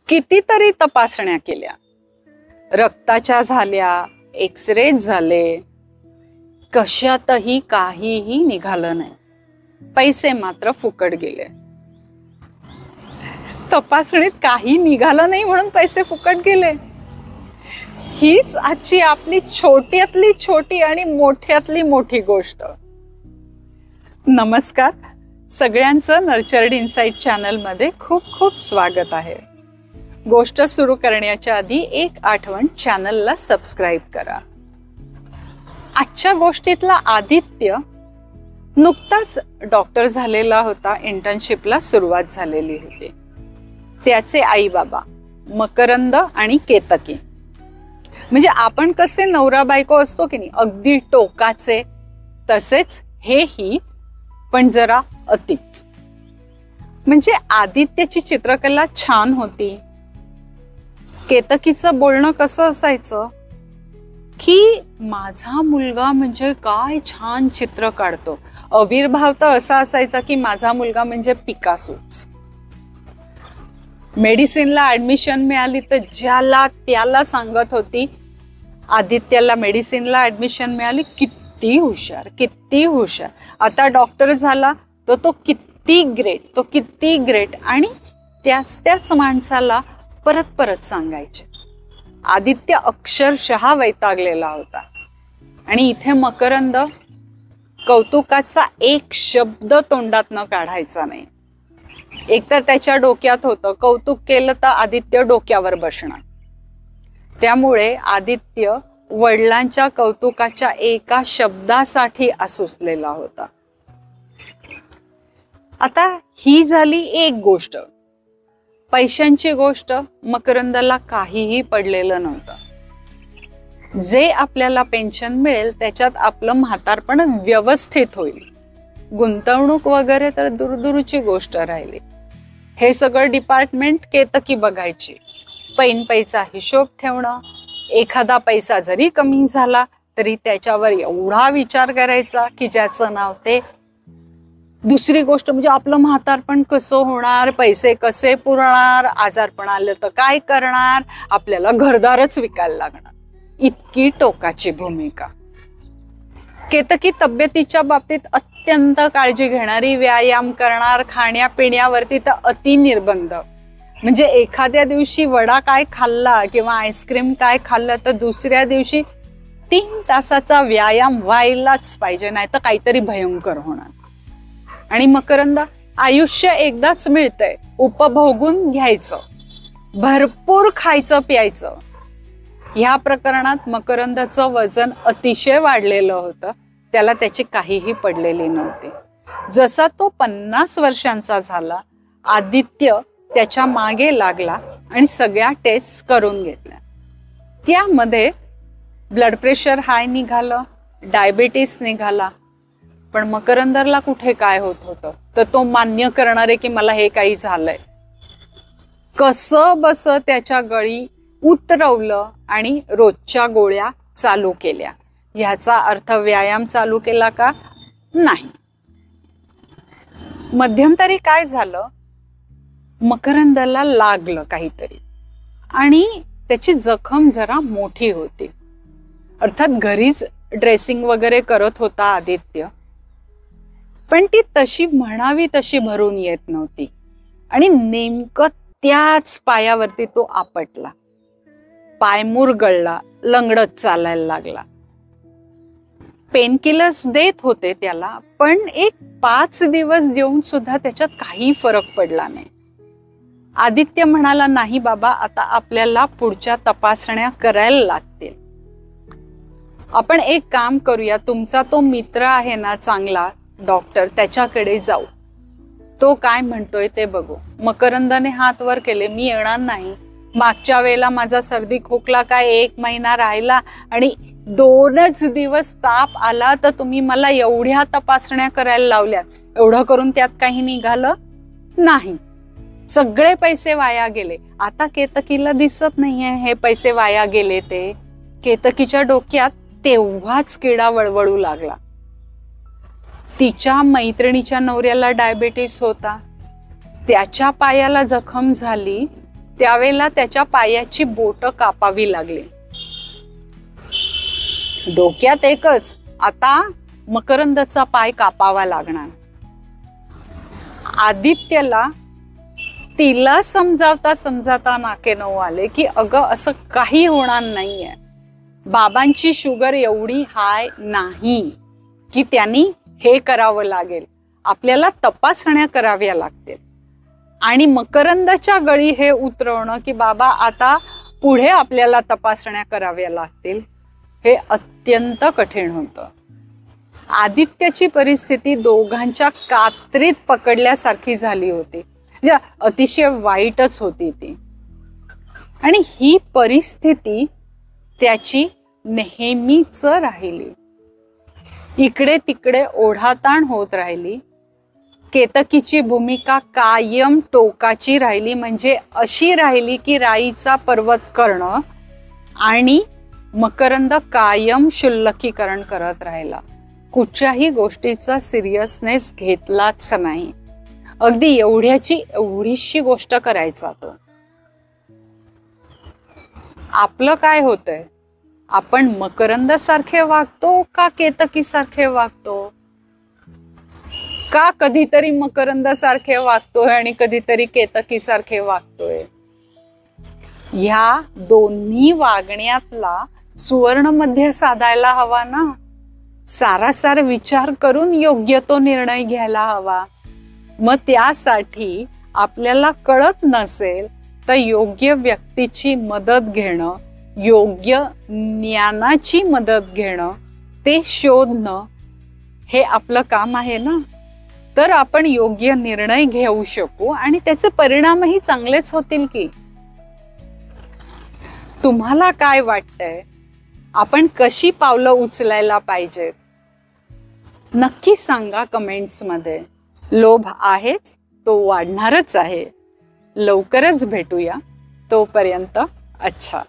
कितीतरी तपासण्या केल्या, रक्ताच्या झाल्या, एक्सरे झाले, कशातही काहीही निघालं नाही. पैसे मात्र फुकट गेले. तपासणीत काही निघालं नाही म्हणून पैसे फुकट गेले. हीच आजची आपली छोट्यातली छोटी आणि मोठ्यातली मोठी गोष्ट. नमस्कार, सगळ्यांचं नर्चर्ड इनसाइट चॅनल मध्ये खूप खूप स्वागत आहे. गोष्ट सुरू करण्याच्या आधी एक आठवण, चॅनलला सबस्क्राईब करा. आजच्या गोष्टीतला आदित्य नुकताच डॉक्टर झालेला होता. इंटर्नशिपला सुरुवात झालेली होती. त्याचे आई बाबा मकरंद आणि केतकी, म्हणजे आपण कसे नवरा बायको असतो की नाही, अगदी टोकाचे, तसेच हेही, पण जरा अतिच. म्हणजे आदित्यची चित्रकला छान होती. केतकीचं बोलणं कसं असायचं की माझा मुलगा म्हणजे काय छान चित्र काढतो. अविर्भाव तर असा असायचा की माझा मुलगा म्हणजे पिकासोच. मेडिसिनला ऍडमिशन मिळाली तर ज्याला त्याला सांगत होती आदित्यला मेडिसिनला ऍडमिशन मिळाली, किती हुशार, किती हुशार. आता डॉक्टर झाला तर तो किती ग्रेट, तो किती ग्रेट. आणि त्याच माणसाला परत परत सांगायचे. आदित्य अक्षरशः वैतागलेला होता. आणि इथे मकरंद कौतुकाचा एक शब्द तोंडात न काढायचा नाही. एकतर त्याच्या डोक्यात होतं कौतुक केलं तर आदित्य डोक्यावर बसणार. त्यामुळे आदित्य वडिलांच्या कौतुकाच्या एका शब्दासाठी असुसलेला होता. आता ही झाली एक गोष्ट. पैशांची गोष्ट मकरंदला काहीही पडलेलं नव्हतं. जे आपल्याला पेन्शन मिळेल त्याच्यात आपलं म्हातारपण व्यवस्थित होईल. गुंतवणूक वगैरे तर दूरदूरची गोष्ट राहिली. हे सगळं डिपार्टमेंट केतकी बघायची. पैन पैसा हिशोब ठेवणं, एखादा पैसा जरी कमी झाला तरी त्याच्यावर एवढा विचार करायचा की ज्याचं नाव ते. दुसरी गोष्ट म्हणजे आपलं म्हातारपण कसं होणार, पैसे कसे पुरणार, आजारपण आलं तर काय करणार, आपल्याला घरदारच विकायला लागणार. इतकी टोकाची भूमिका. केतकी तब्येतीच्या बाबतीत अत्यंत काळजी घेणारी, व्यायाम करणार, खाण्यापिण्यावरती तर अति निर्बंध. म्हणजे एखाद्या दिवशी वडा काय खाल्ला किंवा आईस्क्रीम काय खाल्लं तर दुसऱ्या दिवशी 3 तासाचा व्यायाम व्हायलाच पाहिजे, नाही तर काहीतरी भयंकर होणार. आणि मकरंद, आयुष्य एकदाच मिळतंय, उपभोगून घ्यायचं, भरपूर खायचं प्यायचं. ह्या प्रकरणात मकरंदाचं वजन अतिशय वाढलेलं होतं. त्याला त्याची काहीही पडलेली नव्हती. जसा तो 50 वर्षांचा झाला, आदित्य त्याच्या मागे लागला आणि सगळ्या टेस्ट करून घेतल्या. त्यामध्ये ब्लड प्रेशर हाय निघालं, डायबिटीस निघाला. पण मकरंदरला कुठे काय होत होतं, तर तो मान्य करणारे की मला हे काही झालंय. कसं बस त्याच्या गळी उतरवलं आणि रोजच्या गोळ्या चालू केल्या. ह्याचा अर्थ व्यायाम चालू केला का? नाही. मध्यंतरी काय झालं, मकरंदला लागलं काहीतरी आणि त्याची जखम जरा मोठी होती. अर्थात घरीच ड्रेसिंग वगैरे करत होता आदित्य, पण ती तशी म्हणावी तशी भरून येत नव्हती. आणि नेमकं त्याच पायावरती तो आपटला. पाय मुरगळला, लंगडत चालायला लागला. पेनकिलर्स देत होते त्याला, पण एक 5 दिवस देऊन सुद्धा त्याच्यात काही फरक पडला नाही. आदित्य म्हणाला, नाही बाबा, आता आपल्याला पुढच्या तपासण्या करायला लागतील. आपण एक काम करूया, तुमचा तो मित्र आहे ना चांगला डॉक्टर, त्याच्याकडे जाऊ, तो काय म्हणतोय ते बघू. मकरंदाने हात वर केले, मी येणार नाही. मागच्या वेळेला माझा सर्दी खोकला काय 1 महिना राहिला आणि 2च दिवस ताप आला तर तुम्ही मला एवढ्या तपासण्या करायला लावल्या. एवढं करून त्यात काही निघालं नाही. सगळे पैसे वाया गेले. आता केतकीला दिसत नाहीये हे पैसे वाया गेले ते. केतकीच्या डोक्यात तेव्हाच किडा वळवळू लागला. तिच्या मैत्रिणीच्या नवऱ्याला डायबिटीस होता, त्याच्या पायाला जखम झाली, त्यावेळेला त्याच्या पायाची बोट कापावी लागली. डोक्यात एकच, आता मकरंदचा पाय कापावा लागणार. आदित्यला तिला समजावता समजावता नाके नऊ आले की अगं असं काही होणार नाहीये. बाबांची शुगर एवढी हाय नाही की त्यांनी हे करावं लागेल. आपल्याला तपासण्या कराव्या लागतील. आणि मकरंदाच्या गळी हे उतरवणं की बाबा आता पुढे आपल्याला तपासण्या कराव्या लागतील, हे अत्यंत कठीण होतं. आदित्यची परिस्थिती दोघांच्या कात्रीत पकडल्यासारखी झाली होती. अतिशय वाईटच होती ती. आणि ही परिस्थिती त्याची नेहमीच राहिली. इकडे तिकडे ओढाताण होत राहिली. केतकीची भूमिका कायम टोकाची राहिली, म्हणजे अशी राहिली की राईचा पर्वत करणं, आणि मकरंद कायम शुल्लकीकरण करत राहिला. कुठच्याही गोष्टीचा सिरियसनेस घेतलाच नाही. अगदी एवढ्याची एवढीशी गोष्ट करायचा तो. आपलं काय होतंय, आपण मकरंद सारखे वागतो का केतकी सारखे वागतो, का कधीतरी मकरंद सारखे वागतोय आणि कधीतरी केतकी सारखे वागतोय. ह्या दोन्ही वागण्यातला सुवर्ण मध्य साधायला हवा ना. सारासार विचार करून योग्य तो निर्णय घ्यायला हवा. मग त्यासाठी आपल्याला कळत नसेल तर योग्य व्यक्तीची मदत घेणं, योग्य ज्ञानाची मदत घेणं, ते शोधणं, हे आपलं काम आहे ना. तर आपण योग्य निर्णय घेऊ शकू आणि त्याचे परिणामही चांगलेच होतील की. तुम्हाला काय वाटतंय, आपण कशी पावलं उचलायला पाहिजेत, नक्की सांगा कमेंट्स मध्ये. लोभ आहेच, तो वाढणारच आहे. लवकरच भेटूया. तोपर्यंत अच्छा.